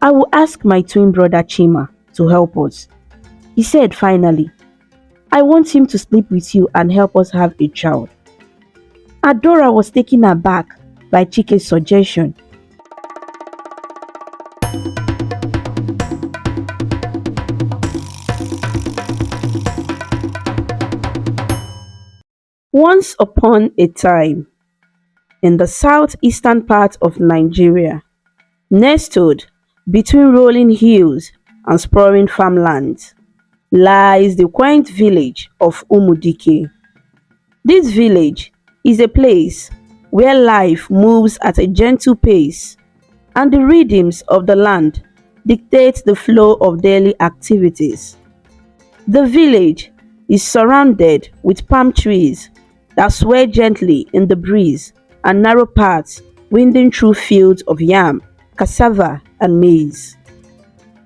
I will ask my twin brother Chima to help us. He said finally, I want him to sleep with you and help us have a child. Adaora was taken aback by Chike's suggestion. Once upon a time, in the southeastern part of Nigeria, nestled between rolling hills and sprawling farmlands, lies the quaint village of Umudike. This village is a place where life moves at a gentle pace and the rhythms of the land dictate the flow of daily activities. The village is surrounded with palm trees that sway gently in the breeze and narrow paths winding through fields of yam, cassava, and maize.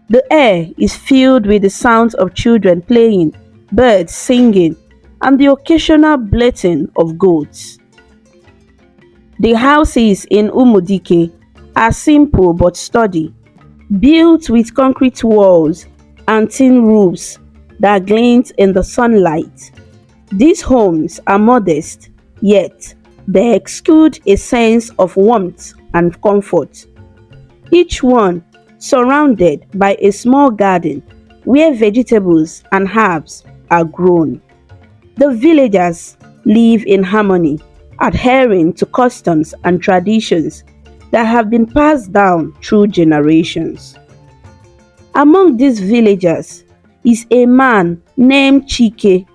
The air is filled with the sounds of children playing, birds singing, and the occasional bleating of goats. The houses in Umudike are simple but sturdy, built with concrete walls and tin roofs that glint in the sunlight. These homes are modest, yet they exude a sense of warmth and comfort. Each one surrounded by a small garden where vegetables and herbs are grown. The villagers live in harmony, adhering to customs and traditions that have been passed down through generations. Among these villagers is a man named Chike,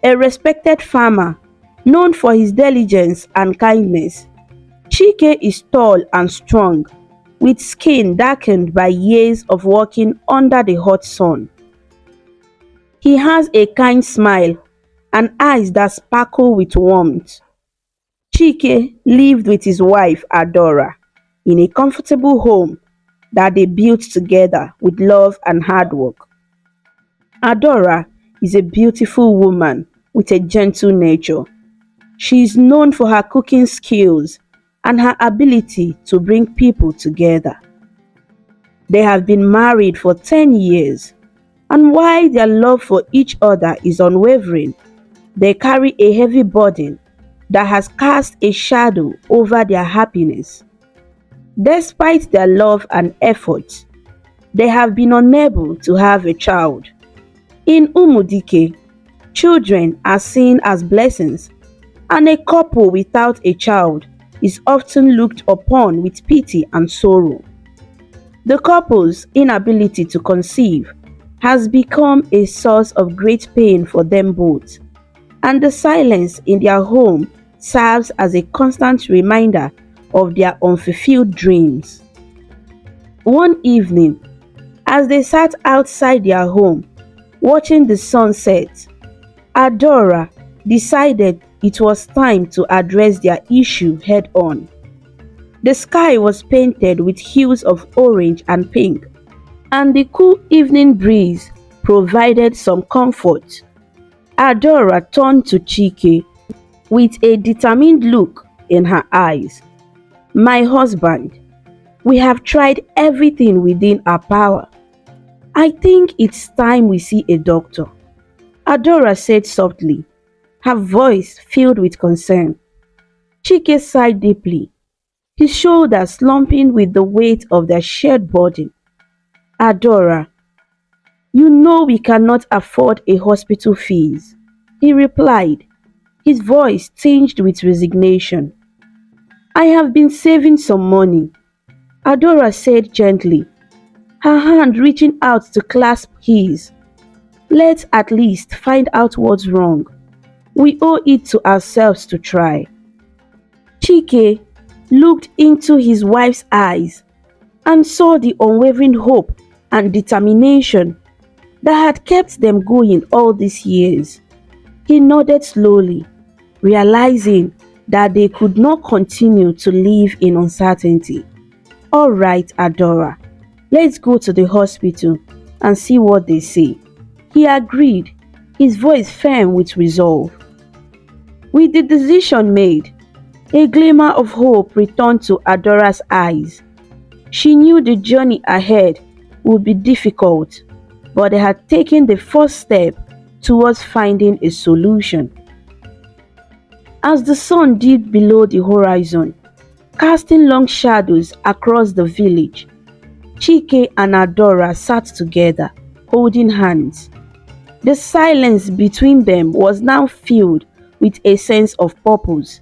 a respected farmer known for his diligence and kindness. Chike is tall and strong, with skin darkened by years of working under the hot sun. He has a kind smile and eyes that sparkle with warmth. Chike lived with his wife Adaora in a comfortable home that they built together with love and hard work. Adaora is a beautiful woman with a gentle nature. She is known for her cooking skills and her ability to bring people together. They have been married for 10 years, and while their love for each other is unwavering, they carry a heavy burden that has cast a shadow over their happiness. Despite their love and efforts, they have been unable to have a child. In Umudike, children are seen as blessings, and a couple without a child is often looked upon with pity and sorrow. The couple's inability to conceive has become a source of great pain for them both, and the silence in their home serves as a constant reminder of their unfulfilled dreams. One evening, as they sat outside their home watching the sunset, Adaora decided it was time to address their issue head on. The sky was painted with hues of orange and pink, and the cool evening breeze provided some comfort. Adaora turned to Chike with a determined look in her eyes. My husband, we have tried everything within our power. I think it's time we see a doctor, Adaora said softly, her voice filled with concern. Chike sighed deeply, his shoulders slumping with the weight of their shared burden. Adaora, you know we cannot afford a hospital fees, he replied, his voice tinged with resignation. I have been saving some money, Adaora said gently, her hand reaching out to clasp his. Let's at least find out what's wrong. We owe it to ourselves to try. Chike looked into his wife's eyes and saw the unwavering hope and determination that had kept them going all these years. He nodded slowly, realizing that they could not continue to live in uncertainty. All right, Adaora, let's go to the hospital and see what they say. He agreed, his voice firm with resolve. With the decision made, a glimmer of hope returned to Adaora's eyes. She knew the journey ahead would be difficult, but they had taken the first step towards finding a solution. As the sun dipped below the horizon, casting long shadows across the village, Chike and Adaora sat together, holding hands. The silence between them was now filled with a sense of purpose.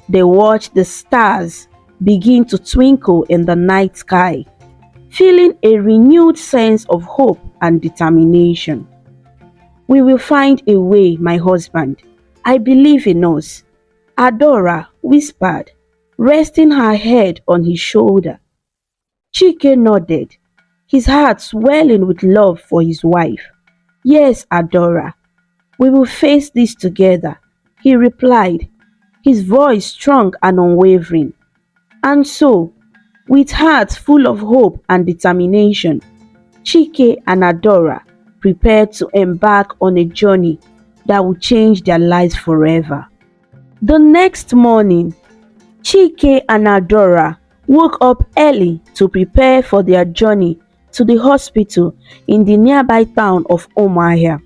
They watched the stars begin to twinkle in the night sky, feeling a renewed sense of hope and determination. "We will find a way, my husband. I believe in us," Adaora whispered, resting her head on his shoulder. Chike nodded, his heart swelling with love for his wife. "Yes, Adaora, we will face this together," he replied, his voice strong and unwavering. And so, with hearts full of hope and determination, Chike and Adaora prepared to embark on a journey that would change their lives forever. The next morning, Chike and Adaora woke up early to prepare for their journey to the hospital in the nearby town of Umuahia.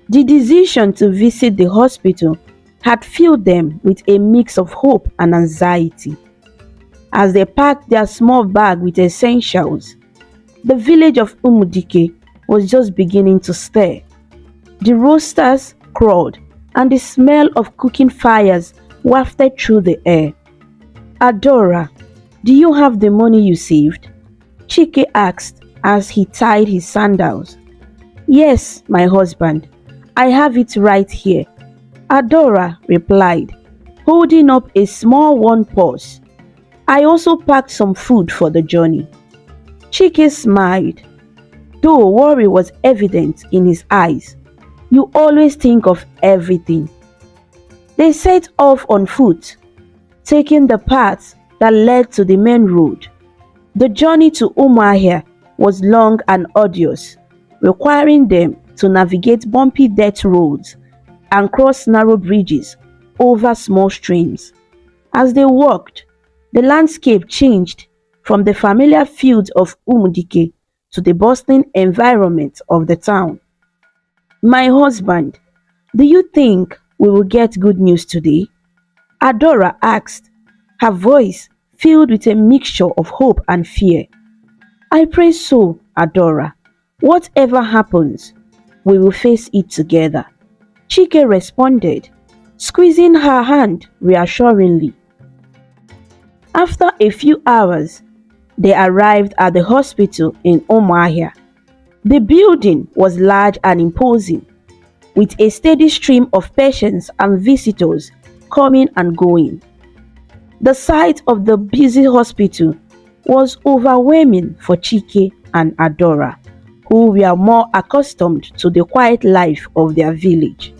The decision to visit the hospital had filled them with a mix of hope and anxiety. As they packed their small bag with essentials, the village of Umudike was just beginning to stir. The roosters crowed and the smell of cooking fires wafted through the air. "Adaora, do you have the money you saved?" Chike asked as he tied his sandals. "Yes, my husband, I have it right here," Adaora replied, holding up a small one purse. "I also packed some food for the journey." Chike smiled, though worry was evident in his eyes. "You always think of everything." They set off on foot, taking the path that led to the main road. The journey to Umuahia was long and arduous, requiring them to navigate bumpy dirt roads and cross narrow bridges over small streams. As they walked, the landscape changed from the familiar fields of Umudike to the bustling environment of the town. "My husband, do you think we will get good news today?" Adaora asked, her voice filled with a mixture of hope and fear. "I pray so, Adaora. Whatever happens, we will face it together," Chike responded, squeezing her hand reassuringly. After a few hours, they arrived at the hospital in Umuahia. The building was large and imposing, with a steady stream of patients and visitors coming and going. The sight of the busy hospital was overwhelming for Chike and Adaora, who were more accustomed to the quiet life of their village.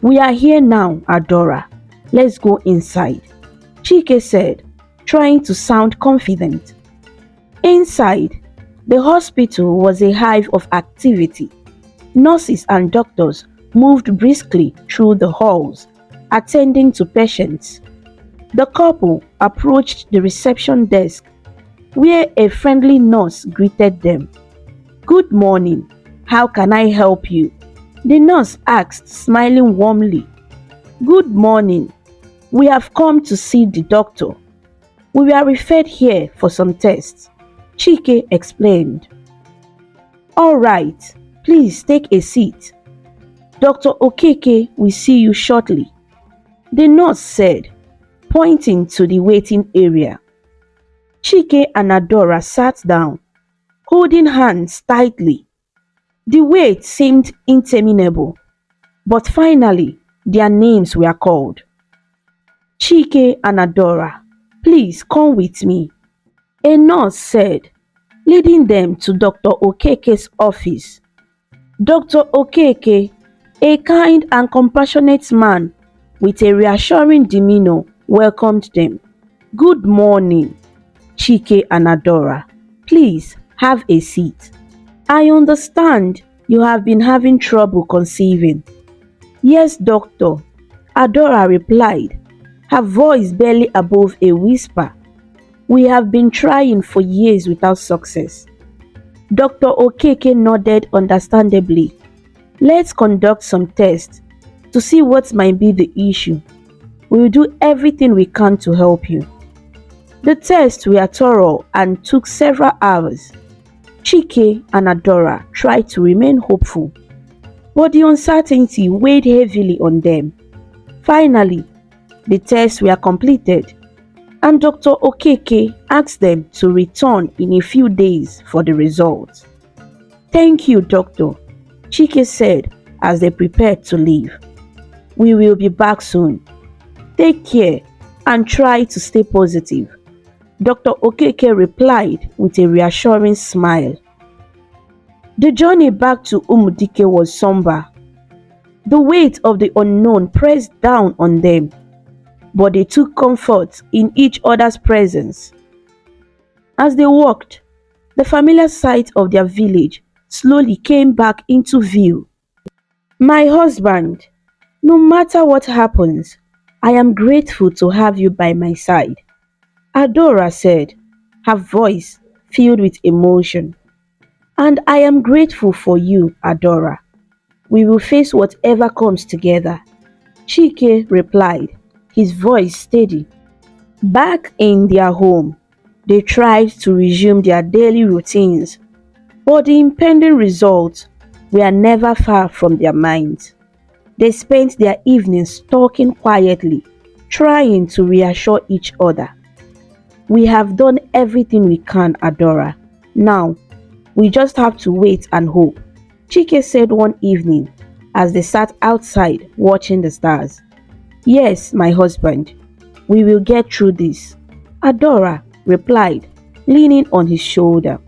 "We are here now, Adaora. Let's go inside," Chike said, trying to sound confident. Inside, the hospital was a hive of activity. Nurses and doctors moved briskly through the halls, attending to patients. The couple approached the reception desk, where a friendly nurse greeted them. "Good morning. How can I help you?" the nurse asked, smiling warmly. "Good morning. We have come to see the doctor. We were referred here for some tests," Chike explained. "All right, please take a seat. Dr. Okeke will see you shortly," the nurse said, pointing to the waiting area. Chike and Adaora sat down, holding hands tightly. The wait seemed interminable, but finally their names were called. "Chike and Adaora, please come with me," a nurse said, leading them to Dr. Okeke's office. Dr. Okeke, a kind and compassionate man with a reassuring demeanor, welcomed them. "Good morning, Chike and Adaora. Please have a seat. I understand you have been having trouble conceiving." "Yes, doctor," Adaora replied, her voice barely above a whisper. We have been trying for years without success. Dr. Okeke nodded understandably. Let's conduct some tests to see what might be the issue. We will do everything we can to help you. The tests were thorough and took several hours. Chike and Adaora tried to remain hopeful, but the uncertainty weighed heavily on them. Finally, the tests were completed, and Dr. Okeke asked them to return in a few days for the results. Thank you, Doctor, Chike said as they prepared to leave. We will be back soon. Take care and try to stay positive, Dr. Okeke replied with a reassuring smile. The journey back to Umudike was somber. The weight of the unknown pressed down on them, but they took comfort in each other's presence. As they walked, the familiar sight of their village slowly came back into view. My husband, no matter what happens, I am grateful to have you by my side, Adaora said, her voice filled with emotion. And I am grateful for you, Adaora. We will face whatever comes together, Chike replied, his voice steady. Back in their home, they tried to resume their daily routines, but the impending results were never far from their minds. They spent their evenings talking quietly, trying to reassure each other. We have done everything we can, Adaora. Now, we just have to wait and hope, Chike said one evening as they sat outside watching the stars. Yes, my husband, we will get through this, Adaora replied, leaning on his shoulder.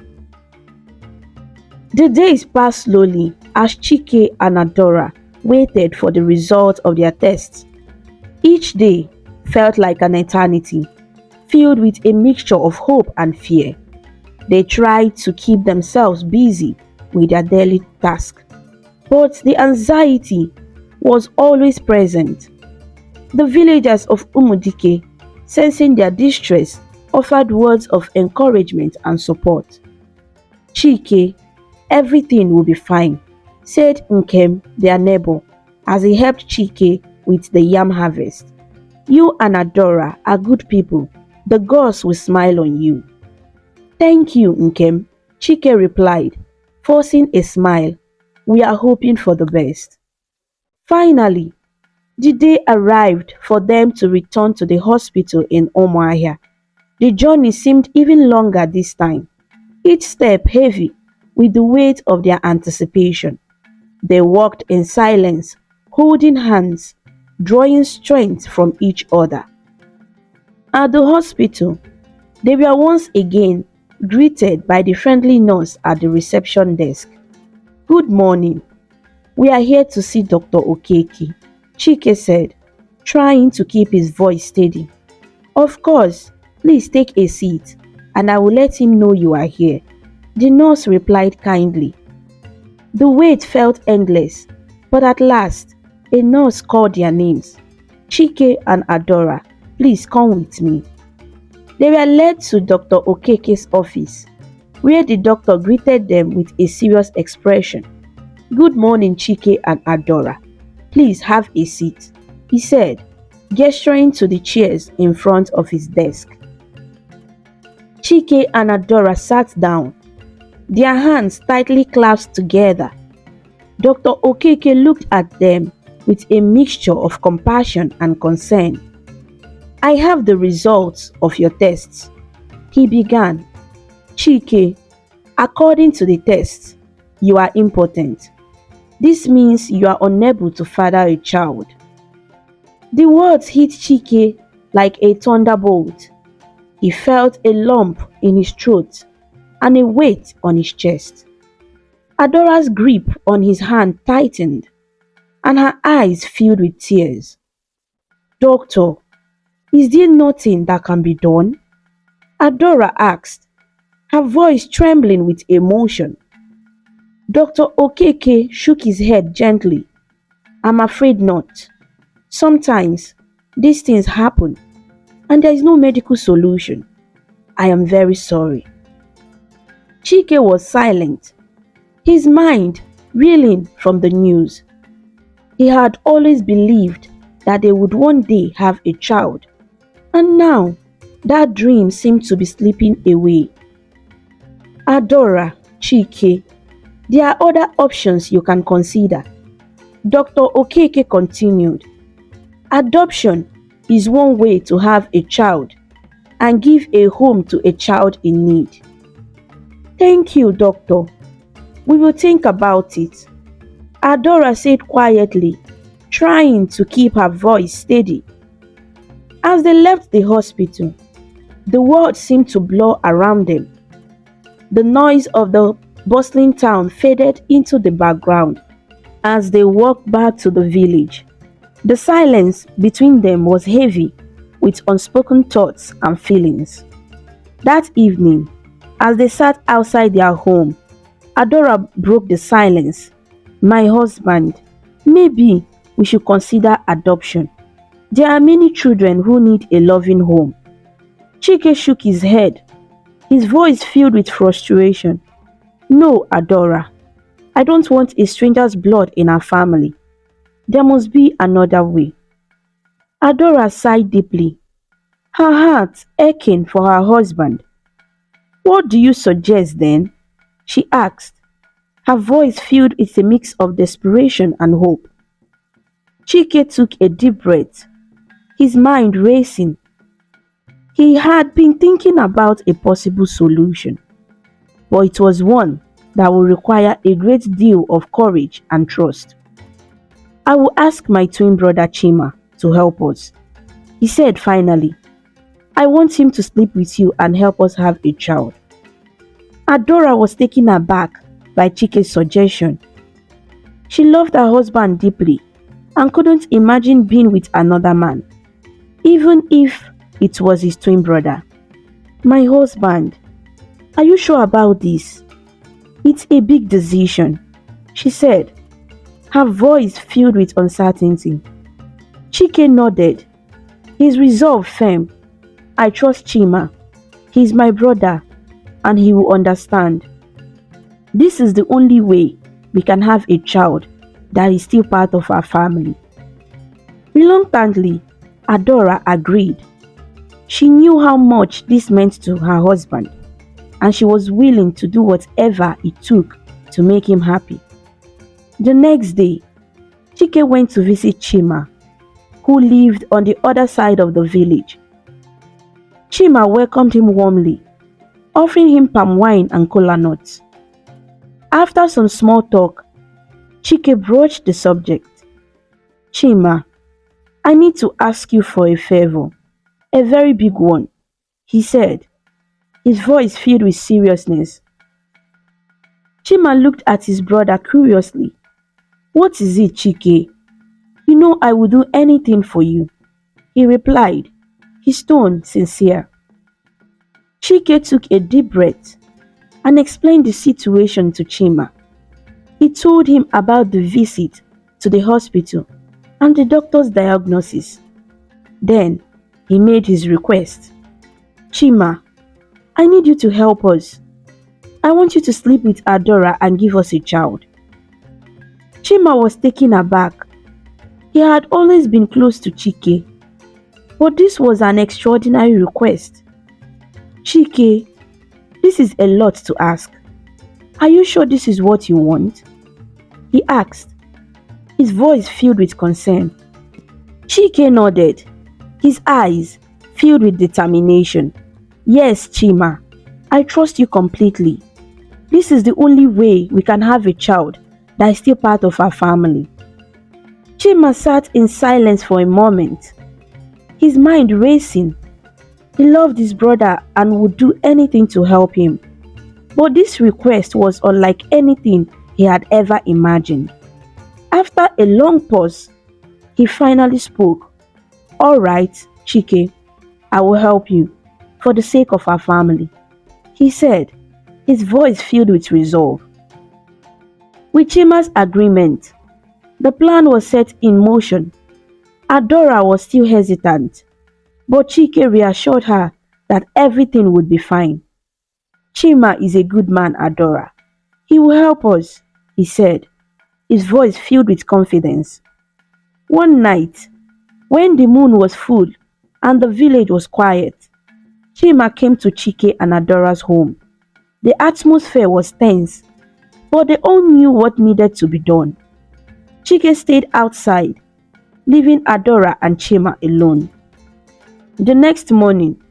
The days passed slowly as Chike and Adaora waited for the result of their tests. Each day felt like an eternity, filled with a mixture of hope and fear. They tried to keep themselves busy with their daily tasks, but the anxiety was always present. The villagers of Umudike, sensing their distress, offered words of encouragement and support. Chike, everything will be fine, said Nkem, their neighbor, as he helped Chike with the yam harvest. You and Adaora are good people. The gods will smile on you. Thank you, Nkem, Chike replied, forcing a smile. We are hoping for the best. Finally, the day arrived for them to return to the hospital in Umuahia. The journey seemed even longer this time, each step heavy with the weight of their anticipation. They walked in silence, holding hands, drawing strength from each other. At the hospital, they were once again greeted by the friendly nurse at the reception desk. Good morning. We are here to see Dr. Okeke, Chike said, trying to keep his voice steady. Of course, please take a seat, and I will let him know you are here, the nurse replied kindly. The wait felt endless, but at last, a nurse called their names. Chike and Adaora, please come with me. They were led to Dr. Okeke's office, where the doctor greeted them with a serious expression. Good morning, Chike and Adaora. Please have a seat, he said, gesturing to the chairs in front of his desk. Chike and Adaora sat down, their hands tightly clasped together. Dr. Okeke looked at them with a mixture of compassion and concern. I have the results of your tests, he began. Chike, according to the tests, you are impotent. This means you are unable to father a child. The words hit Chike like a thunderbolt. He felt a lump in his throat and a weight on his chest. Adaora's grip on his hand tightened, and her eyes filled with tears. Doctor, is there nothing that can be done? Adaora asked, her voice trembling with emotion. Dr. Okeke shook his head gently. I'm afraid not. Sometimes these things happen, and there is no medical solution. I am very sorry." Chike was silent, his mind reeling from the news. He had always believed that they would one day have a child, and now that dream seemed to be slipping away. "Adora, Chike, there are other options you can consider," Dr. Okeke continued. "Adoption is one way to have a child and give a home to a child in need." "Thank you, doctor. We will think about it," Adora said quietly, trying to keep her voice steady. As they left the hospital, the world seemed to blur around them. The noise of the bustling town faded into the background as they walked back to the village. The silence between them was heavy with unspoken thoughts and feelings. That evening, as they sat outside their home, Adora broke the silence. "My husband, maybe we should consider adoption. There are many children who need a loving home." Chike shook his head, his voice filled with frustration. "No, Adora, I don't want a stranger's blood in our family. There must be another way." Adora sighed deeply, her heart aching for her husband. "What do you suggest then?" she asked, her voice filled with a mix of desperation and hope. Chike took a deep breath, his mind racing. He had been thinking about a possible solution, but it was one that would require a great deal of courage and trust. "I will ask my twin brother Chima to help us," he said finally. "I want him to sleep with you and help us have a child." Adora was taken aback by Chike's suggestion. She loved her husband deeply and couldn't imagine being with another man, even if it was his twin brother. "My husband, are you sure about this? It's a big decision," she said, her voice filled with uncertainty. Chike nodded, his resolve firm. "I trust Chima. He's my brother and he will understand. This is the only way we can have a child that is still part of our family." Reluctantly, Adora agreed. She knew how much this meant to her husband, and she was willing to do whatever it took to make him happy. The next day, Chike went to visit Chima, who lived on the other side of the village. Chima welcomed him warmly, offering him palm wine and kola nuts. After some small talk, Chike broached the subject. "Chima, I need to ask you for a favor, a very big one," he said, his voice filled with seriousness. Chima looked at his brother curiously. "What is it, Chike? You know I will do anything for you," he replied, his tone sincere. Chike took a deep breath and explained the situation to Chima. He told him about the visit to the hospital and the doctor's diagnosis. Then he made his request. "Chima, I need you to help us. I want you to sleep with Adora and give us a child." Chima was taken aback. He had always been close to Chike, but this was an extraordinary request. "Chike, this is a lot to ask. Are you sure this is what you want?" he asked, his voice filled with concern. Chike nodded, his eyes filled with determination. "Yes, Chima, I trust you completely. This is the only way we can have a child that is still part of our family." Chima sat in silence for a moment, his mind racing. He loved his brother and would do anything to help him. But this request was unlike anything he had ever imagined. After a long pause, he finally spoke. "All right, Chike, I will help you, for the sake of our family," he said, his voice filled with resolve. With Chima's agreement, the plan was set in motion. Adora was still hesitant, but Chike reassured her that everything would be fine. Chima is a good man, Adora. He will help us, he said, his voice filled with confidence. One night, when the moon was full and the village was quiet, Chima came to Chike and Adora's home. The atmosphere was tense, but they all knew what needed to be done. Chike stayed outside, leaving Adora and Chima alone. The next morning,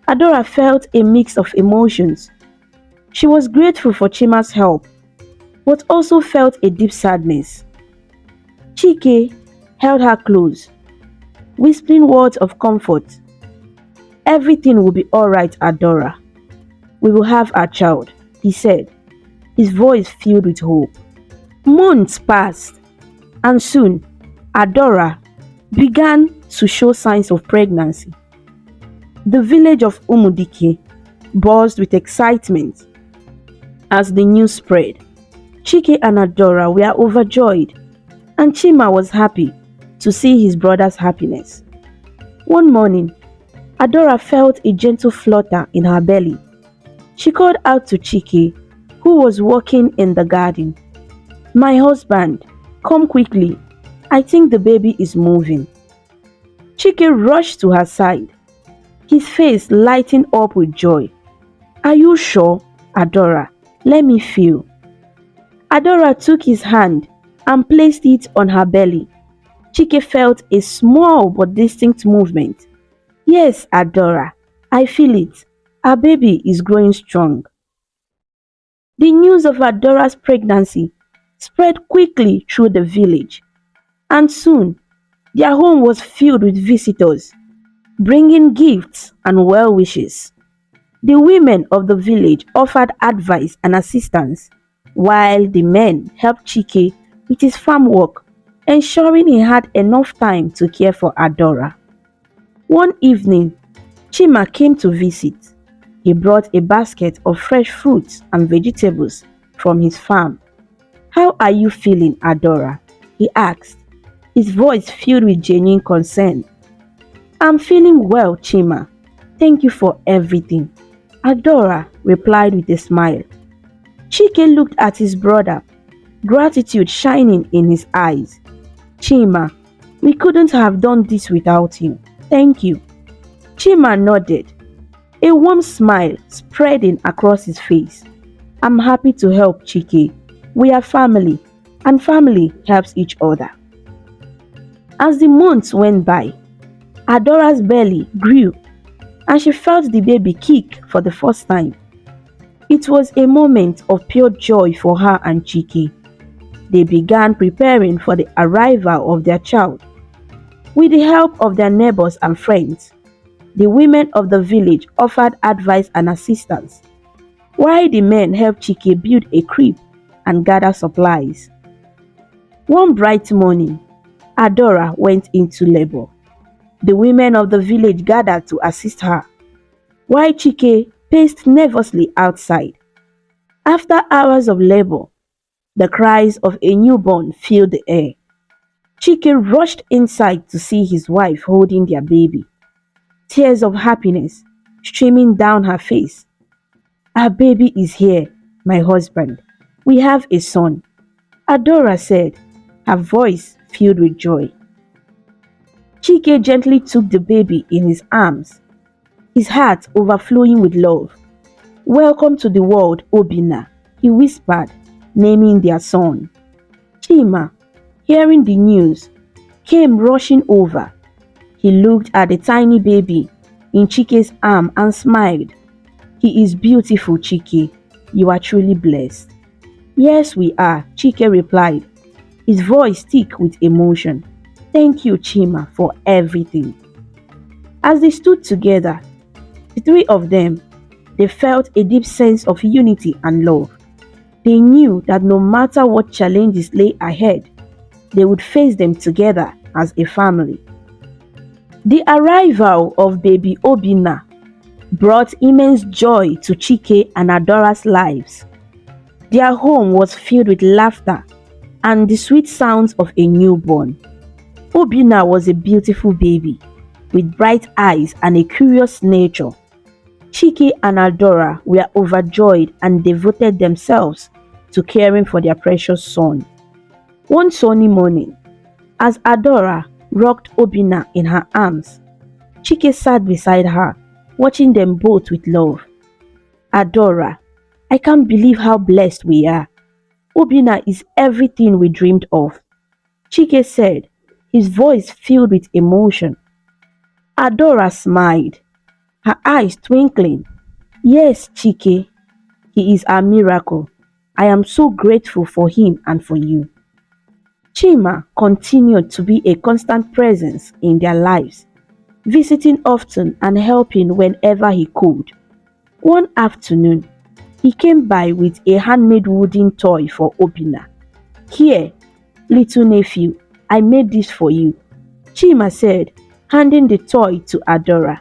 Adora felt a mix of emotions. She was grateful for Chima's help, but also felt a deep sadness. Chike held her close, whispering words of comfort. Everything will be alright, Adora. We will have our child, he said, his voice filled with hope. Months passed, and soon Adora began to show signs of pregnancy. The village of Umudike buzzed with excitement as the news spread. Chike and Adora were overjoyed, and Chima was happy to see his brother's happiness. One morning, Adora felt a gentle flutter in her belly. She called out to Chike, who was walking in the garden. My husband, come quickly. I think the baby is moving. Chike rushed to her side, his face lighting up with joy. Are you sure, Adora? Let me feel. Adora took his hand and placed it on her belly. Chike felt a small but distinct movement. Yes, Adora, I feel it. Our baby is growing strong. The news of Adora's pregnancy spread quickly through the village, and soon their home was filled with visitors, bringing gifts and well wishes. The women of the village offered advice and assistance, while the men helped Chike with his farm work, ensuring he had enough time to care for Adora. One evening, Chima came to visit. He brought a basket of fresh fruits and vegetables from his farm. How are you feeling, Adora? He asked, his voice filled with genuine concern. I'm feeling well, Chima. Thank you for everything. Adora replied with a smile. Chike looked at his brother, gratitude shining in his eyes. Chima, we couldn't have done this without you. Thank you. Chima nodded, a warm smile spreading across his face. I'm happy to help, Chike. We are family, and family helps each other. As the months went by, Adora's belly grew, and she felt the baby kick for the first time. It was a moment of pure joy for her and Chike. They began preparing for the arrival of their child. With the help of their neighbors and friends, the women of the village offered advice and assistance, while the men helped Chike build a crib and gather supplies. One bright morning, Adora went into labor. The women of the village gathered to assist her, while Chike paced nervously outside. After hours of labor, the cries of a newborn filled the air. Chike rushed inside to see his wife holding their baby, tears of happiness streaming down her face. Our baby is here, my husband. We have a son, Adora said, her voice filled with joy. Chike gently took the baby in his arms, his heart overflowing with love. Welcome to the world, Obina, he whispered, naming their son. Chima, hearing the news, came rushing over. He looked at the tiny baby in Chike's arm and smiled. He is beautiful, Chike. You are truly blessed. Yes, we are, Chike replied, his voice thick with emotion. Thank you, Chima, for everything. As they stood together, the three of them, they felt a deep sense of unity and love. They knew that no matter what challenges lay ahead, they would face them together as a family. The arrival of baby Obina brought immense joy to Chike and Adora's lives. Their home was filled with laughter and the sweet sounds of a newborn. Obina was a beautiful baby with bright eyes and a curious nature. Chike and Adaora were overjoyed and devoted themselves to caring for their precious son. One sunny morning, as Adaora rocked Obina in her arms, Chike sat beside her, watching them both with love. Adaora, I can't believe how blessed we are. Obina is everything we dreamed of, Chike said, his voice filled with emotion. Adaora smiled, her eyes twinkling. Yes, Chike, he is a miracle. I am so grateful for him and for you. Chima continued to be a constant presence in their lives, visiting often and helping whenever he could. One afternoon, he came by with a handmade wooden toy for Obina. Here, little nephew, I made this for you, Chima said, handing the toy to Adaora.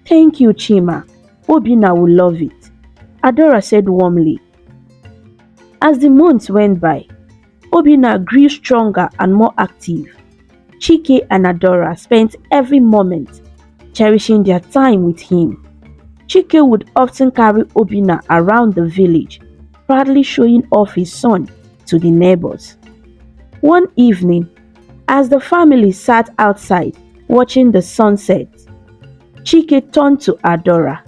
Thank you, Chima. Obina will love it, Adaora said warmly. As the months went by, Obina grew stronger and more active. Chike and Adaora spent every moment cherishing their time with him. Chike would often carry Obina around the village, proudly showing off his son to the neighbors. One evening, as the family sat outside watching the sunset, Chike turned to Adaora.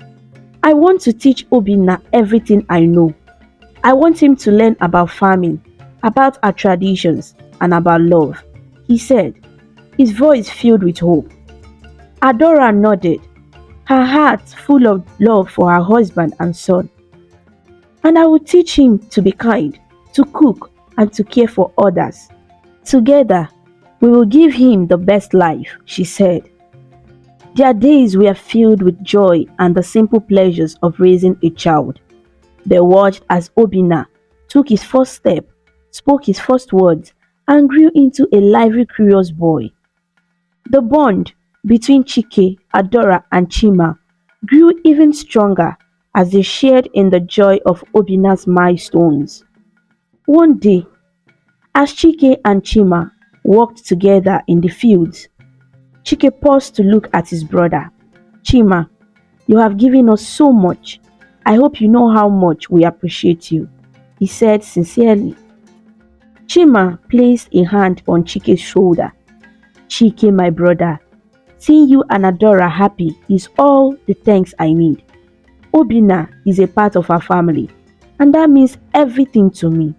I want to teach Obina everything I know. I want him to learn about farming, about our traditions, and about love, he said, his voice filled with hope. Adaora nodded, her heart full of love for her husband and son. And I will teach him to be kind, to cook, and to care for others. Together, we will give him the best life, she said. Their days were filled with joy and the simple pleasures of raising a child. They watched as Obina took his first step, spoke his first words, and grew into a lively, curious boy. The bond between Chike, Adaora, and Chima grew even stronger as they shared in the joy of Obina's milestones. One day, as Chike and Chima walked together in the fields, Chike paused to look at his brother. Chima, you have given us so much. I hope you know how much we appreciate you, he said sincerely. Chima placed a hand on Chike's shoulder. Chike, my brother, seeing you and Adaora happy is all the thanks I need. Obina is a part of our family, and that means everything to me.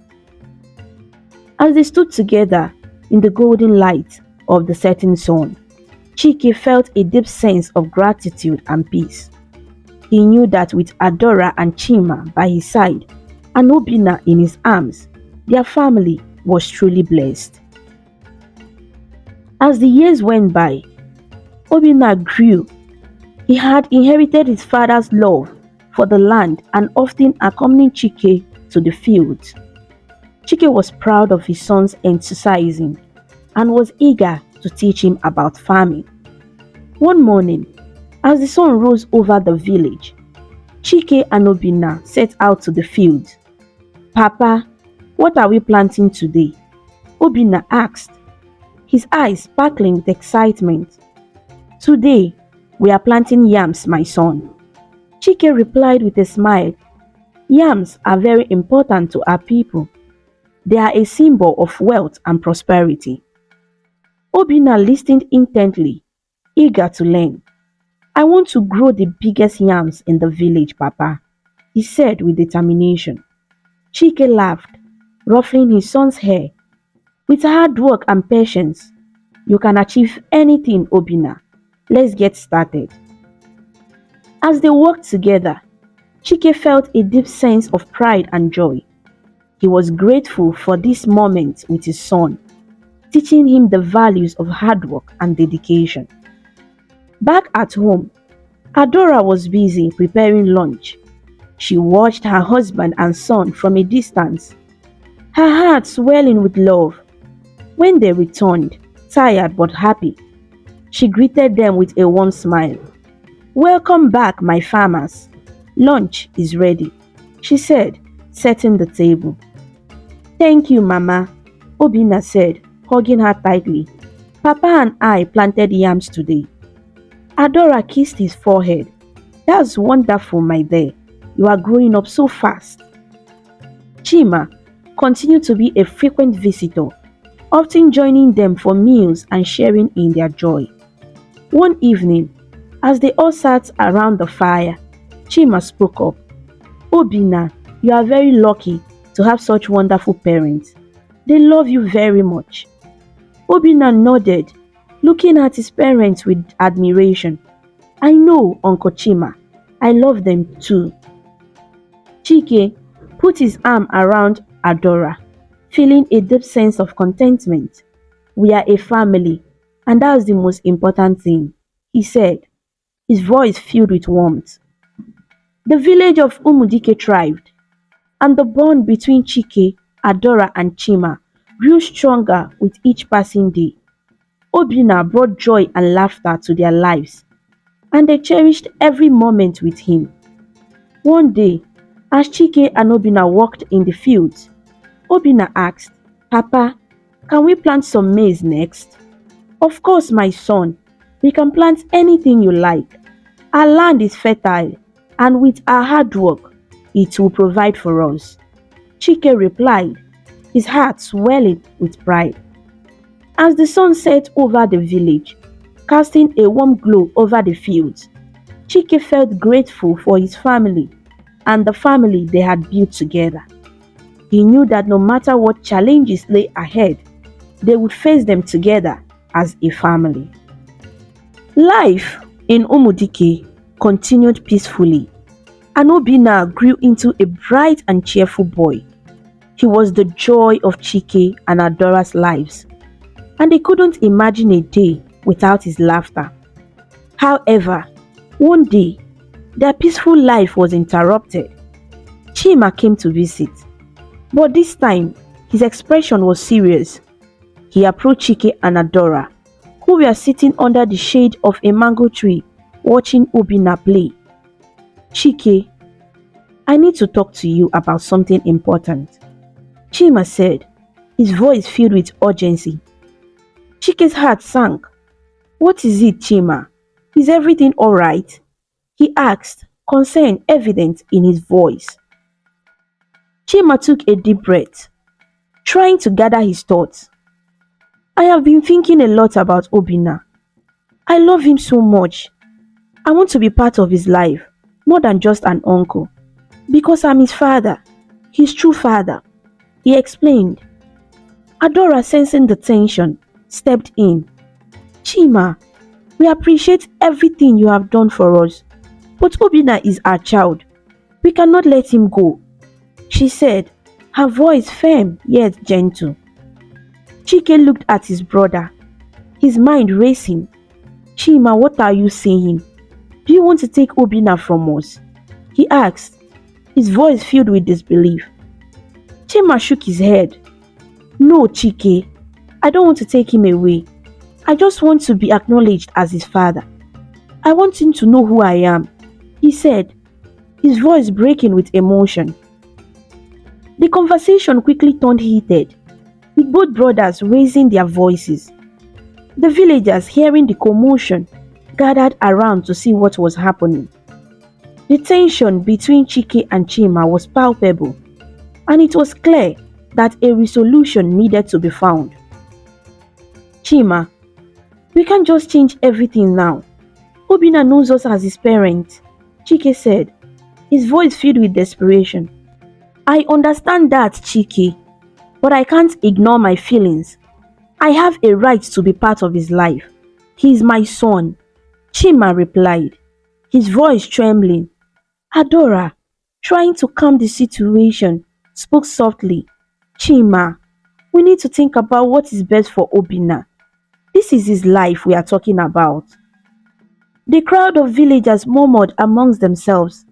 As they stood together in the golden light of the setting sun, Chike felt a deep sense of gratitude and peace. He knew that with Adaora and Chima by his side and Obina in his arms, their family was truly blessed. As the years went by, Obina grew. He had inherited his father's love for the land and often accompanied Chike to the fields. Chike was proud of his son's enthusiasm and was eager to teach him about farming. One morning, as the sun rose over the village, Chike and Obina set out to the field. Papa, what are we planting today? Obina asked, his eyes sparkling with excitement. Today, we are planting yams, my son. Chike replied with a smile. Yams are very important to our people. They are a symbol of wealth and prosperity. Obina listened intently, eager to learn. I want to grow the biggest yams in the village, Papa, he said with determination. Chike laughed, ruffling his son's hair. With hard work and patience, you can achieve anything, Obina. Let's get started. As they worked together, Chike felt a deep sense of pride and joy. He was grateful for this moment with his son, teaching him the values of hard work and dedication. Back at home, Adaora was busy preparing lunch. She watched her husband and son from a distance, her heart swelling with love. When they returned, tired but happy, she greeted them with a warm smile. Welcome back, my farmers. Lunch is ready, she said, setting the table. Thank you, Mama, Obina said, hugging her tightly. Papa and I planted yams today. Adaora kissed his forehead. That's wonderful, my dear. You are growing up so fast. Chima continued to be a frequent visitor, often joining them for meals and sharing in their joy. One evening, as they all sat around the fire, Chima spoke up. Obina, you are very lucky to have such wonderful parents. They love you very much. Obina nodded, looking at his parents with admiration. I know, Uncle Chima. I love them too. Chike put his arm around Adora, feeling a deep sense of contentment. We are a family, and that's the most important thing, he said, his voice filled with warmth. The village of Umudike thrived, and the bond between Chike, Adora, and Chima grew stronger with each passing day. Obina brought joy and laughter to their lives, and they cherished every moment with him. One day, as Chike and Obina walked in the fields, Obina asked, Papa, can we plant some maize next? Of course, my son. We can plant anything you like. Our land is fertile, and with our hard work, it will provide for us. Chike replied, his heart swelling with pride. As the sun set over the village, casting a warm glow over the fields, Chike felt grateful for his family and the family they had built together. He knew that no matter what challenges lay ahead, they would face them together as a family. Life in Umudike continued peacefully, and Obina grew into a bright and cheerful boy. He was the joy of Chike and Adora's lives, and they couldn't imagine a day without his laughter. However, one day, their peaceful life was interrupted. Chima came to visit, but this time, his expression was serious. He approached Chike and Adora, who were sitting under the shade of a mango tree watching Obina play. Chike, I need to talk to you about something important, Chima said, his voice filled with urgency. Chike's heart sank. What is it, Chima? Is everything alright? He asked, concern evident in his voice. Chima took a deep breath, trying to gather his thoughts. I have been thinking a lot about Obina. I love him so much. I want to be part of his life, more than just an uncle. Because I'm his father, his true father, he explained. Adora, sensing the tension, stepped in. Chima, we appreciate everything you have done for us, but Obina is our child. We cannot let him go, she said, her voice firm yet gentle. Chike looked at his brother, his mind racing. Chima, what are you saying? Do you want to take Obina from us? He asked, his voice filled with disbelief. Chima shook his head. No, Chike, I don't want to take him away. I just want to be acknowledged as his father. I want him to know who I am, he said, his voice breaking with emotion. The conversation quickly turned heated, with both brothers raising their voices. The villagers, hearing the commotion, gathered around to see what was happening. The tension between Chike and Chima was palpable, and it was clear that a resolution needed to be found. Chima, we can't just change everything now. Obina knows us as his parent, Chike said, his voice filled with desperation. I understand that, Chike, but I can't ignore my feelings. I have a right to be part of his life. He is my son, Chima replied, his voice trembling. Adora, trying to calm the situation, spoke softly. Chima, we need to think about what is best for Obina. This is his life we are talking about. The crowd of villagers murmured amongst themselves,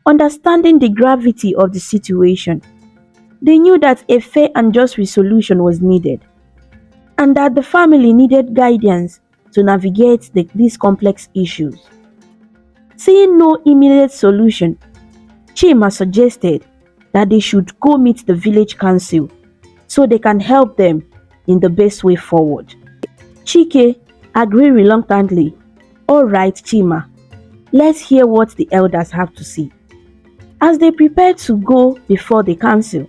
understanding the gravity of the situation. They knew that a fair and just resolution was needed, and that the family needed guidance to navigate these complex issues. Seeing no immediate solution, Chima suggested that they should go meet the village council so they can help them in the best way forward. Chike agreed reluctantly. All right, Chima, Let's hear what the elders have to say. As they prepared to go before the council,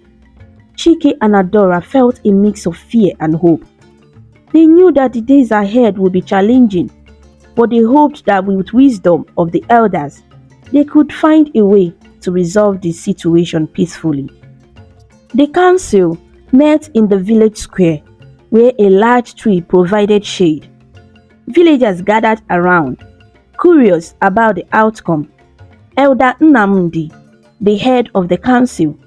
Chike and Adaora felt a mix of fear and hope. They knew that the days ahead would be challenging, but they hoped that with wisdom of the elders, they could find a way to resolve the situation peacefully. The council met in the village square, where a large tree provided shade. Villagers gathered around, curious about the outcome. Elder Nnamdi, the head of the council,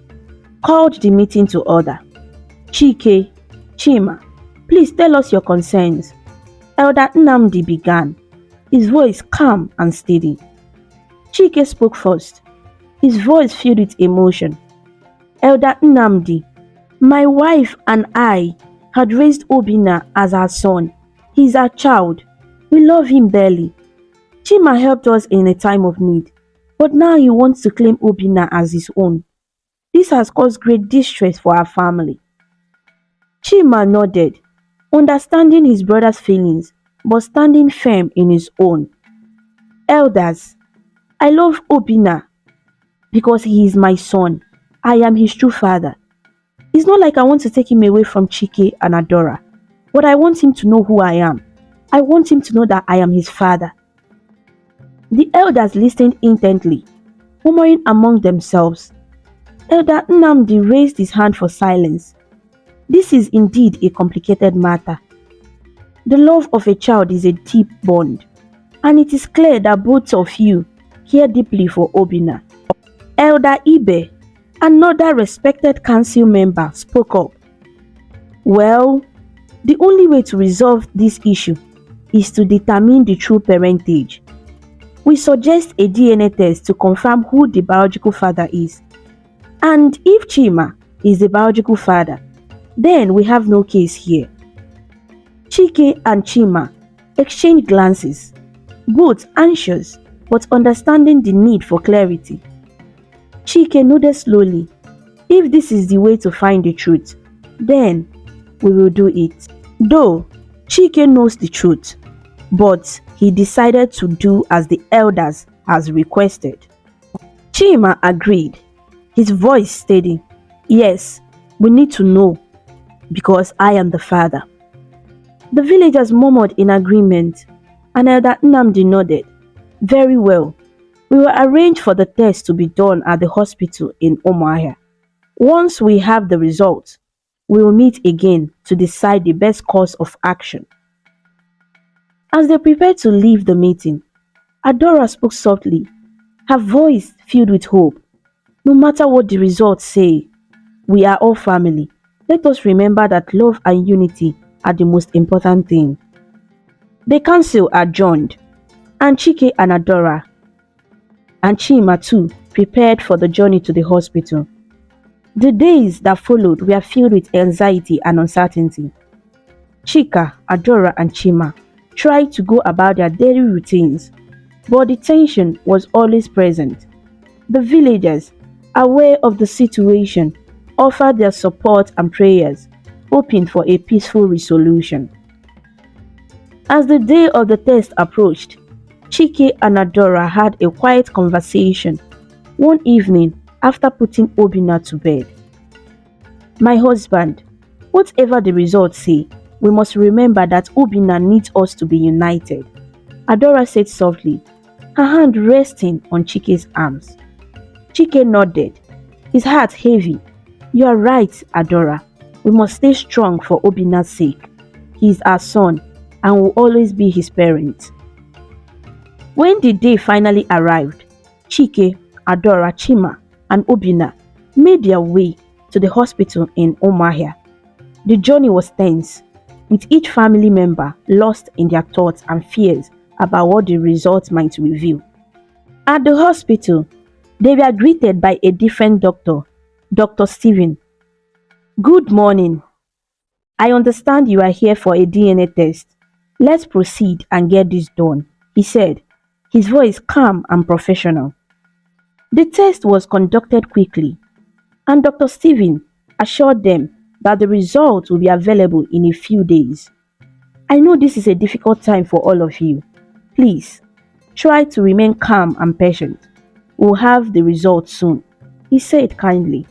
called the meeting to order. Chike, Chima, please tell us your concerns. Elder Nnamdi began, his voice calm and steady. Chike spoke first, his voice filled with emotion. Elder Nnamdi, my wife and I had raised Obina as our son. He is our child. We love him dearly. Chima helped us in a time of need, but now he wants to claim Obina as his own. This has caused great distress for our family. Chima nodded, understanding his brother's feelings, but standing firm in his own. Elders, I love Obina because he is my son. I am his true father. It's not like I want to take him away from Chike and Adaora, but I want him to know who I am. I want him to know that I am his father. The elders listened intently, murmuring among themselves. Elder Nnamdi raised his hand for silence. This is indeed a complicated matter. The love of a child is a deep bond, and it is clear that both of you care deeply for Obina. Elder Ibe, another respected council member, spoke up. Well, the only way to resolve this issue is to determine the true parentage. We suggest a DNA test to confirm who the biological father is. And if Chima is the biological father, then we have no case here. Chike and Chima exchanged glances, both anxious but understanding the need for clarity. Chike nodded slowly. If this is the way to find the truth, then we will do it. Though Chike knows the truth, but he decided to do as the elders has requested. Chima agreed, his voice steady. Yes, we need to know, because I am the father. The villagers murmured in agreement, and Elder Nnamdi nodded. Very well. We will arrange for the test to be done at the hospital in Umuahia. Once we have the results, we will meet again to decide the best course of action. As they prepared to leave the meeting, Adaora spoke softly, her voice filled with hope. No matter what the results say, we are all family. Let us remember that love and unity are the most important thing. The council adjourned, and Chike and Adaora and Chima too prepared for the journey to the hospital. The days that followed were filled with anxiety and uncertainty. Chika, Adaora and Chima tried to go about their daily routines, but the tension was always present. The villagers, aware of the situation, offered their support and prayers, hoping for a peaceful resolution. As the day of the test approached, Chike and Adaora had a quiet conversation one evening after putting Obina to bed. My husband, whatever the results say, we must remember that Obina needs us to be united, Adaora said softly, her hand resting on Chike's arms. Chike nodded, his heart heavy. You are right, Adaora. We must stay strong for Obina's sake. He is our son and will always be his parent. When the day finally arrived, Chike, Adaora, Chima, and Obina made their way to the hospital in Umuahia. The journey was tense, with each family member lost in their thoughts and fears about what the results might reveal. At the hospital, they were greeted by a different doctor, Dr. Stephen. Good morning. I understand you are here for a DNA test. Let's proceed and get this done, he said, his voice calm and professional. The test was conducted quickly, and Dr. Stephen assured them that the results will be available in a few days. I know this is a difficult time for all of you. Please, Try to remain calm and patient. We'll have the results soon, he said kindly.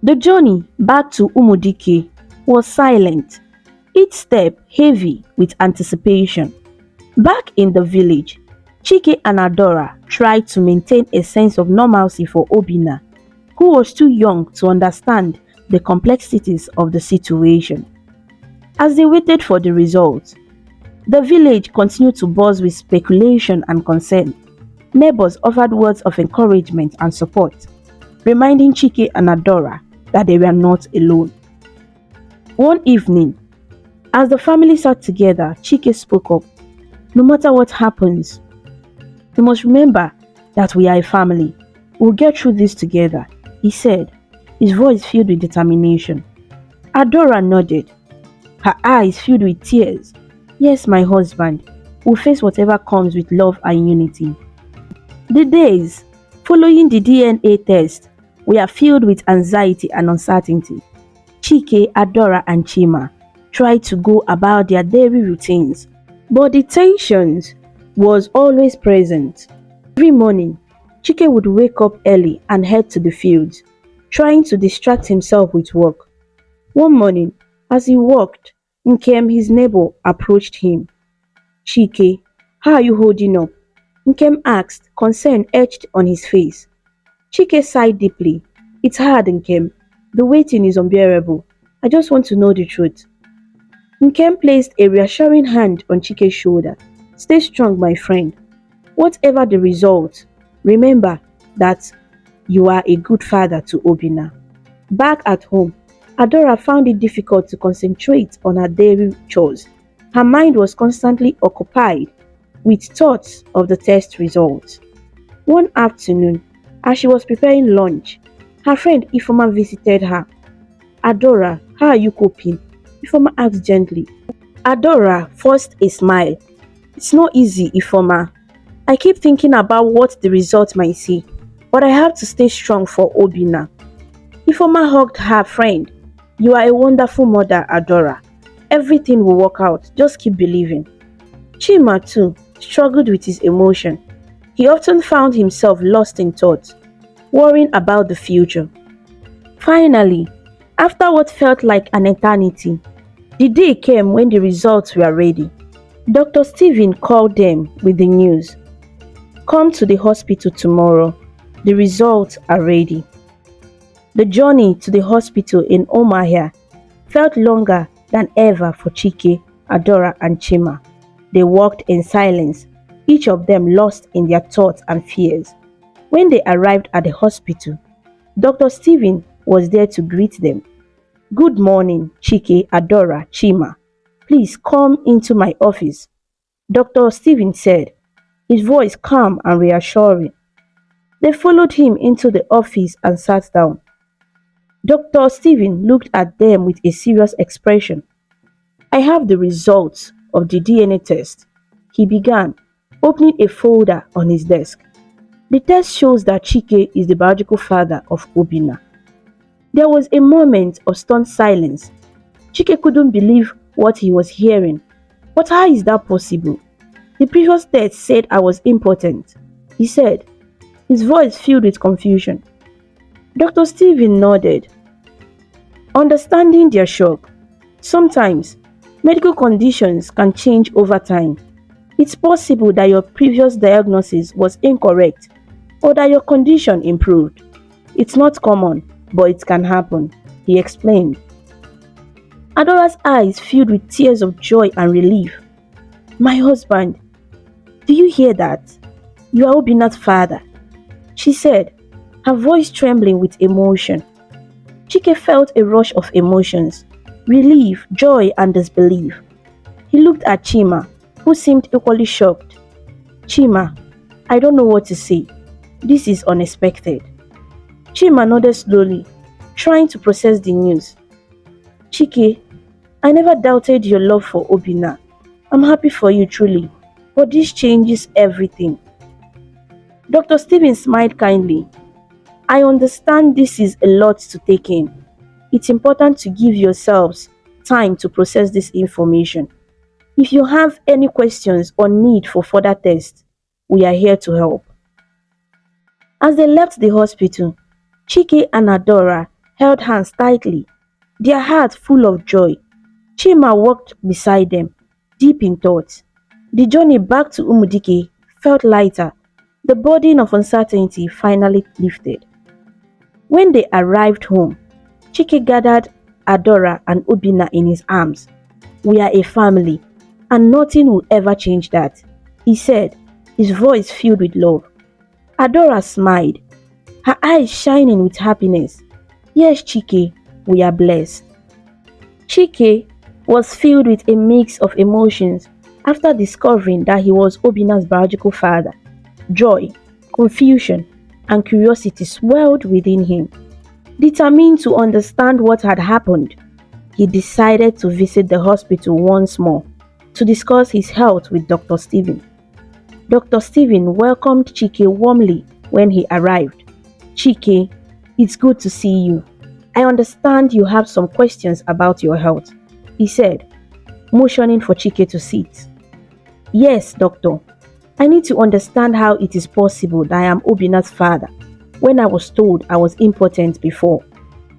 The journey back to Umudike was silent, each step heavy with anticipation. Back in the village, Chike and Adaora tried to maintain a sense of normalcy for Obina, who was too young to understand the complexities of the situation. As they waited for the results, the village continued to buzz with speculation and concern. Neighbors offered words of encouragement and support, reminding Chike and Adaora that they were not alone. One evening, as the family sat together, Chike spoke up. No matter what happens, we must remember that we are a family. We'll get through this together, he said, his voice filled with determination. Adaora nodded, her eyes filled with tears. Yes, my husband, we'll face whatever comes with love and unity. The days following the DNA test were filled with anxiety and uncertainty. Chike, Adaora, and Chima tried to go about their daily routines, but the tensions was always present. Every morning, Chike would wake up early and head to the fields, trying to distract himself with work. One morning, as he walked, Nkem, his neighbor, approached him. Chike, how are you holding up? Nkem asked, concern etched on his face. Chike sighed deeply. It's hard, Nkem. The waiting is unbearable. I just want to know the truth. Nkem placed a reassuring hand on Chike's shoulder. Stay strong, my friend. Whatever the result, remember that you are a good father to Obina. Back at home, Adaora found it difficult to concentrate on her daily chores. Her mind was constantly occupied with thoughts of the test results. One afternoon, as she was preparing lunch, her friend Ifoma visited her. Adaora, how are you coping? Ifoma asked gently. Adaora forced a smile. It's not easy, Ifoma. I keep thinking about what the result might say, but I have to stay strong for Obina. Ifoma hugged her friend. You are a wonderful mother, Adaora. Everything will work out. Just keep believing. Chima, too, struggled with his emotion. He often found himself lost in thought, worrying about the future. Finally, after what felt like an eternity, the day came when the results were ready. Dr. Stephen called them with the news. Come to the hospital tomorrow. The results are ready. The journey to the hospital in Omahia felt longer than ever for Chike, Adaora, and Chima. They walked in silence, each of them lost in their thoughts and fears. When they arrived at the hospital, Dr. Stephen was there to greet them. Good morning, Chike, Adaora, Chima. Please come into my office, Dr. Stephen said, his voice calm and reassuring. They followed him into the office and sat down. Dr. Stephen looked at them with a serious expression. I have the results of the DNA test, he began, opening a folder on his desk. The test shows that Chike is the biological father of Obina. There was a moment of stunned silence. Chike couldn't believe what he was hearing. But how is that possible? The previous test said I was impotent, he said, his voice filled with confusion. Dr. Stephen nodded, understanding their shock. Sometimes, medical conditions can change over time. It's possible that your previous diagnosis was incorrect or that your condition improved. It's not common, but it can happen, he explained. Adaora's eyes filled with tears of joy and relief. My husband, do you hear that? You are Obina's father, she said, her voice trembling with emotion. Chike felt a rush of emotions, relief, joy, and disbelief. He looked at Chima, who seemed equally shocked. Chima, I don't know what to say. This is unexpected. Chima nodded slowly, trying to process the news. Chike, I never doubted your love for Obina. I'm happy for you truly, but this changes everything. Dr. Stephen smiled kindly. I understand this is a lot to take in. It's important to give yourselves time to process this information. If you have any questions or need for further tests, We are here to help." As they left the hospital, Chike and Adaora held hands tightly, their hearts full of joy. Chima walked beside them, deep in thought. The journey back to Umudike felt lighter. The burden of uncertainty finally lifted. When they arrived home, Chike gathered Adaora and Obina in his arms. "We are a family, and nothing will ever change that," he said, his voice filled with love. Adaora smiled, her eyes shining with happiness. "Yes, Chike, we are blessed." Chike was filled with a mix of emotions after discovering that he was Obina's biological father. Joy, confusion, and curiosity swelled within him. Determined to understand what had happened, he decided to visit the hospital once more to discuss his health with Dr. Stephen. Dr. Stephen welcomed Chike warmly when he arrived. "Chike, it's good to see you. I understand you have some questions about your health," he said, motioning for Chike to sit. "Yes, doctor. I need to understand how it is possible that I am Obina's father when I was told I was impotent before."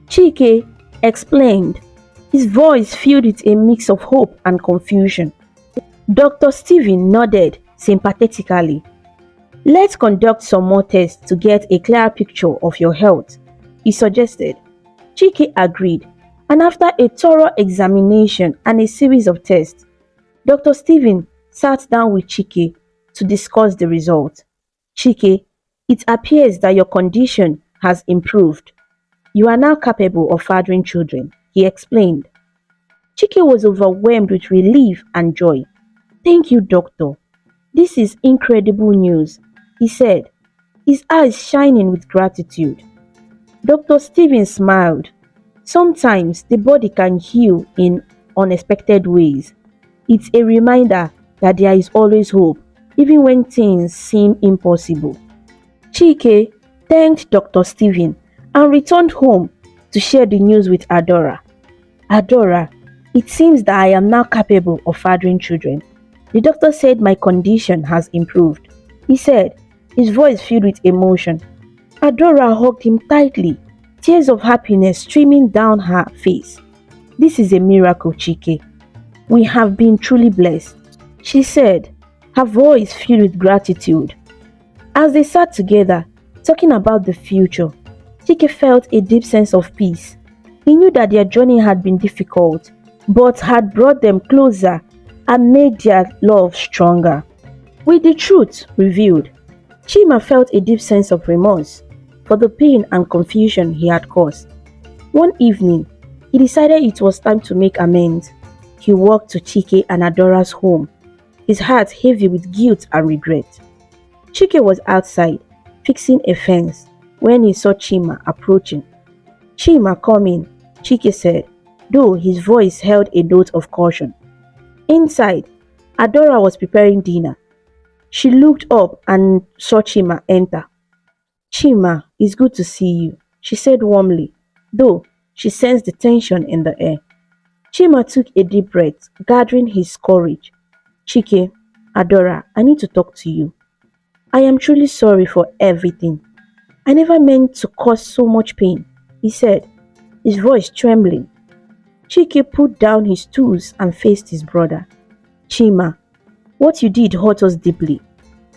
Chike explained, his voice filled with a mix of hope and confusion. Dr. Stephen nodded sympathetically. "Let's conduct some more tests to get a clearer picture of your health," he suggested. Chike agreed, and after a thorough examination and a series of tests, Dr. Stephen sat down with Chike to discuss the results. "Chike, it appears that your condition has improved. You are now capable of fathering children," he explained. Chike was overwhelmed with relief and joy. "Thank you, doctor. This is incredible news," he said, his eyes shining with gratitude. Dr. Stephen smiled. "Sometimes the body can heal in unexpected ways. It's a reminder that there is always hope, even when things seem impossible." Chike thanked Dr. Stephen and returned home to share the news with Adaora. "Adaora, it seems that I am now capable of fathering children. The doctor said my condition has improved," he said, his voice filled with emotion. Adaora hugged him tightly, tears of happiness streaming down her face. "This is a miracle, Chike. We have been truly blessed," she said, her voice filled with gratitude. As they sat together, talking about the future, Chike felt a deep sense of peace. He knew that their journey had been difficult, but had brought them closer and made their love stronger. With the truth revealed, Chima felt a deep sense of remorse for the pain and confusion he had caused. One evening, he decided it was time to make amends. He walked to Chike and Adaora's home, his heart heavy with guilt and regret. Chike was outside, fixing a fence, when he saw Chima approaching. "Chima, come in," Chike said, though his voice held a note of caution. Inside, Adaora was preparing dinner. She looked up and saw Chima enter. "Chima, it's good to see you," she said warmly, though she sensed the tension in the air. Chima took a deep breath, gathering his courage. "Chike, Adaora, I need to talk to you. I am truly sorry for everything. I never meant to cause so much pain," he said, his voice trembling. Chike put down his tools and faced his brother. "Chima, what you did hurt us deeply.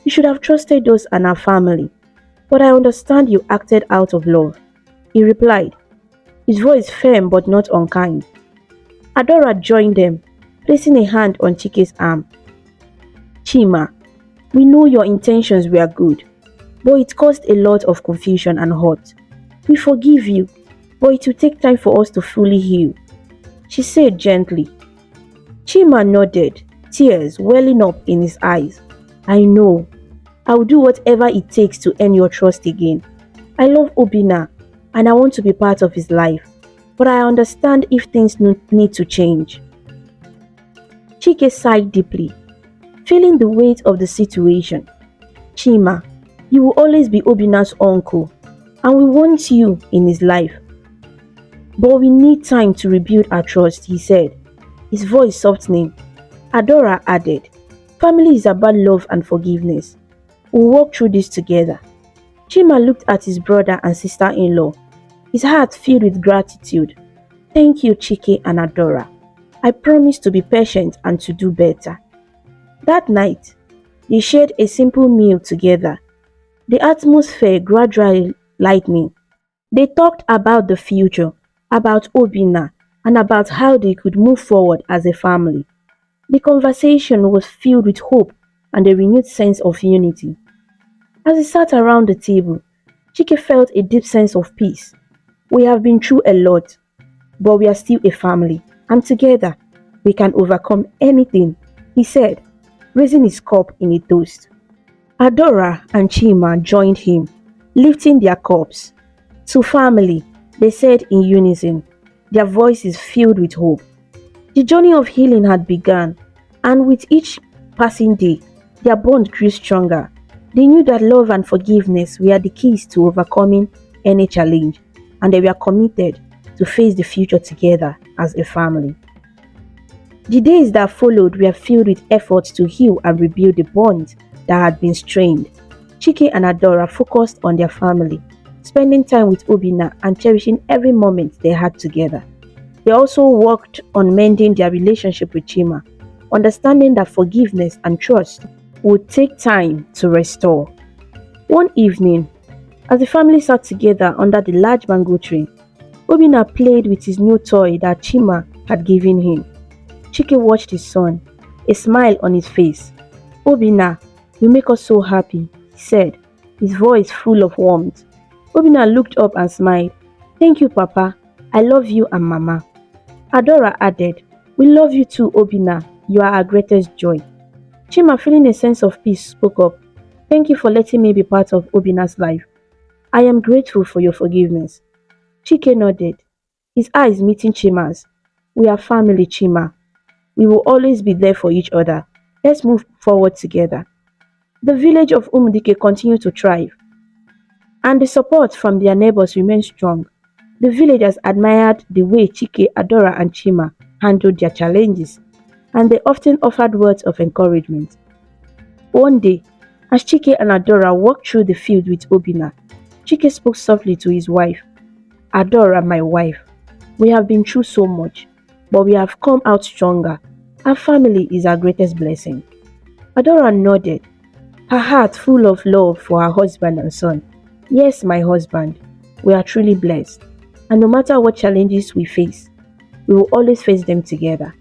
You should have trusted us and our family, but I understand you acted out of love," he replied, his voice firm but not unkind. Adaora joined them, placing a hand on Chike's arm. "Chima, we know your intentions were good, but it caused a lot of confusion and hurt. We forgive you, but it will take time for us to fully heal," she said gently. Chima nodded, tears welling up in his eyes. "I know. I will do whatever it takes to earn your trust again. I love Obina and I want to be part of his life, but I understand if things need to change." Chike sighed deeply, feeling the weight of the situation. "Chima, you will always be Obina's uncle, and we want you in his life. But we need time to rebuild our trust," he said, his voice softening. Adaora added, "Family is about love and forgiveness. We'll walk through this together." Chima looked at his brother and sister-in-law, his heart filled with gratitude. "Thank you, Chike and Adaora. I promise to be patient and to do better." That night, they shared a simple meal together, the atmosphere gradually lightening. They talked about the future, about Obina, and about how they could move forward as a family. The conversation was filled with hope and a renewed sense of unity. As they sat around the table, Chike felt a deep sense of peace. "We have been through a lot, but we are still a family, and together we can overcome anything," he said, raising his cup in a toast. Adaora and Chima joined him, lifting their cups. "To family," they said in unison, their voices filled with hope. The journey of healing had begun, and with each passing day, their bond grew stronger. They knew that love and forgiveness were the keys to overcoming any challenge, and they were committed to face the future together as a family. The days that followed were filled with efforts to heal and rebuild the bond that had been strained. Chike and Adaora focused on their family, spending time with Obina and cherishing every moment they had together. They also worked on mending their relationship with Chima, understanding that forgiveness and trust would take time to restore. One evening, as the family sat together under the large mango tree, Obina played with his new toy that Chima had given him. Chike watched his son, a smile on his face. "Obina, you make us so happy," he said, his voice full of warmth. Obina looked up and smiled. "Thank you, Papa. I love you and Mama." Adaora added, "We love you too, Obina. You are our greatest joy." Chima, feeling a sense of peace, spoke up. "Thank you for letting me be part of Obina's life. I am grateful for your forgiveness." Chike nodded, his eyes meeting Chima's. "We are family, Chima. We will always be there for each other. Let's move forward together." The village of Umudike continued to thrive, and the support from their neighbors remained strong. The villagers admired the way Chike, Adaora, and Chima handled their challenges, and they often offered words of encouragement. One day, as Chike and Adaora walked through the field with Obina, Chike spoke softly to his wife. "Adaora, my wife, we have been through so much, but we have come out stronger. Our family is our greatest blessing." Adaora nodded, her heart full of love for her husband and son. "Yes, my husband, we are truly blessed, and no matter what challenges we face, we will always face them together."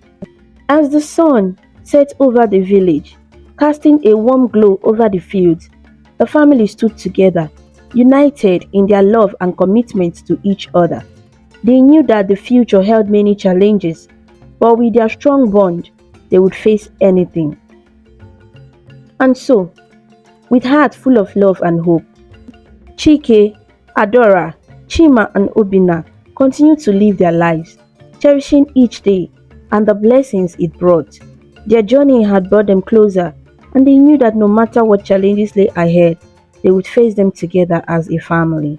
As the sun set over the village, casting a warm glow over the fields, the family stood together, united in their love and commitment to each other. They knew that the future held many challenges, but with their strong bond, they would face anything. And so, with hearts full of love and hope, Chike, Adaora, Chima, and Obina continued to live their lives, cherishing each day and the blessings it brought. Their journey had brought them closer, and they knew that no matter what challenges lay ahead, they would face them together as a family.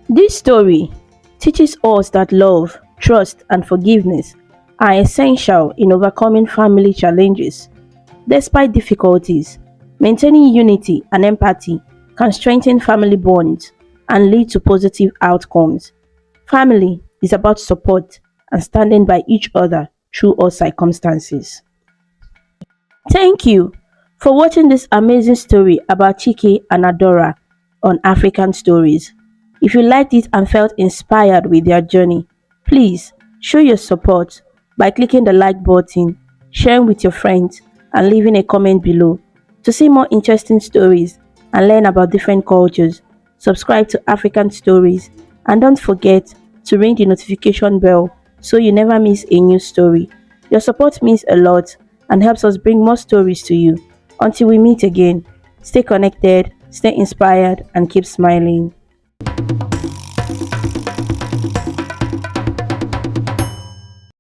This story teaches us that love, trust, and forgiveness are essential in overcoming family challenges. Despite difficulties, maintaining unity and empathy can strengthen family bonds and lead to positive outcomes. Family is about support and standing by each other through all circumstances. Thank you for watching this amazing story about Chike and Adaora on African Stories. If you liked it and felt inspired with their journey, please show your support by clicking the like button, sharing with your friends, and leaving a comment below. To see more interesting stories and learn about different cultures, subscribe to African Stories, and don't forget to ring the notification bell so you never miss a new story. Your support means a lot and helps us bring more stories to you. Until we meet again, stay connected, stay inspired, and keep smiling.